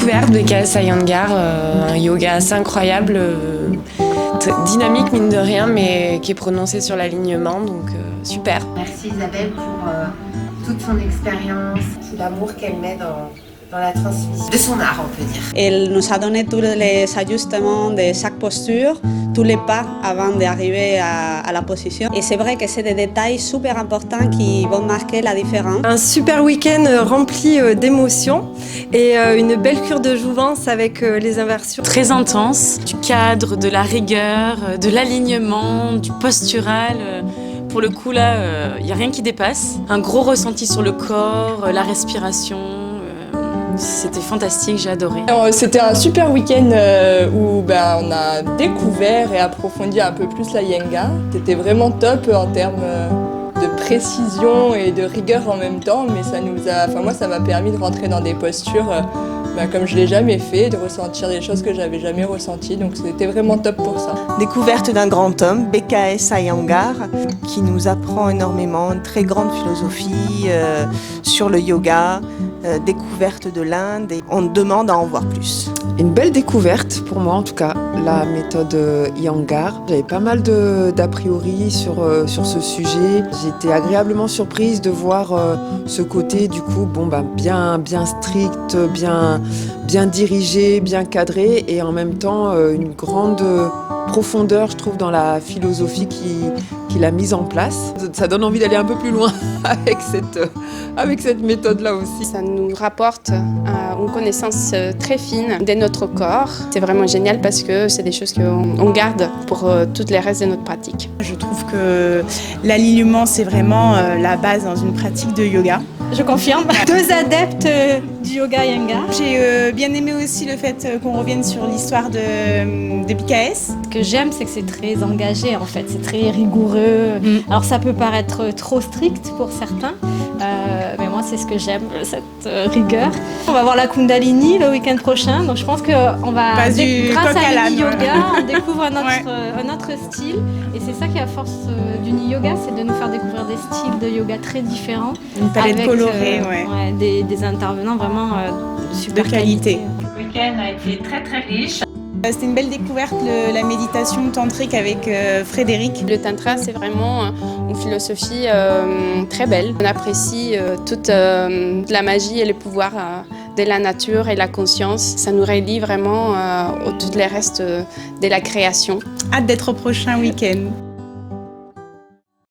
découverte de BKS Iyengar, un yoga assez incroyable, dynamique mine de rien, mais qui est prononcé sur l'alignement, donc super. Merci Isabelle pour toute son expérience, tout l'amour qu'elle met dans la transmission de son art, on peut dire. Elle nous a donné tous les ajustements de chaque posture, tous les pas avant d'arriver à la position. Et c'est vrai que c'est des détails super importants qui vont marquer la différence. Un super week-end rempli d'émotions et une belle cure de jouvence avec les inversions. Très intense, du cadre, de la rigueur, de l'alignement, du postural. Pour le coup là, y a rien qui dépasse. Un gros ressenti sur le corps, la respiration. C'était fantastique, j'ai adoré. C'était un super week-end où on a découvert et approfondi un peu plus la Iyengar. C'était vraiment top en termes de précision et de rigueur en même temps, mais moi ça m'a permis de rentrer dans des postures comme je l'ai jamais fait, de ressentir des choses que j'avais jamais ressenties, donc c'était vraiment top pour ça. Découverte d'un grand homme, BKS Iyengar, qui nous apprend énormément, une très grande philosophie sur le yoga, découverte de l'Inde, et on demande à en voir plus. Une belle découverte pour moi en tout cas, la méthode Iyengar. J'avais pas mal d'a priori sur ce sujet. J'ai été agréablement surprise de voir ce côté du coup bien strict, bien dirigé, bien cadré et en même temps une grande profondeur je trouve dans la philosophie qu'il a mise en place. Ça donne envie d'aller un peu plus loin avec cette méthode-là aussi. Ça nous rapporte une connaissance très fine de notre corps. C'est vraiment génial parce que c'est des choses qu'on garde pour toutes les restes de notre pratique. Je trouve que l'alignement, c'est vraiment la base dans une pratique de yoga. Je confirme. 2 adeptes du yoga Iyengar. J'ai bien aimé aussi le fait qu'on revienne sur l'histoire de BKS. Ce que j'aime, c'est que c'est très engagé en fait, c'est très rigoureux. Alors ça peut paraître trop strict pour certains, mais moi c'est ce que j'aime, cette rigueur. On va voir la Kundalini le week-end prochain, donc je pense qu'on va, grâce à l'Uni Yoga, on découvre un autre style. Et c'est ça qui est la force du Ni Yoga, c'est de nous faire découvrir des styles de yoga très différents. Une palette colorée, des intervenants vraiment super de qualité. Le week-end a été très très riche. C'était une belle découverte, la méditation tantrique avec Frédéric. Le tantra, c'est vraiment une philosophie très belle. On apprécie toute la magie et le pouvoir de la nature et la conscience. Ça nous relie vraiment aux tous les restes de la création. Hâte d'être au prochain week-end.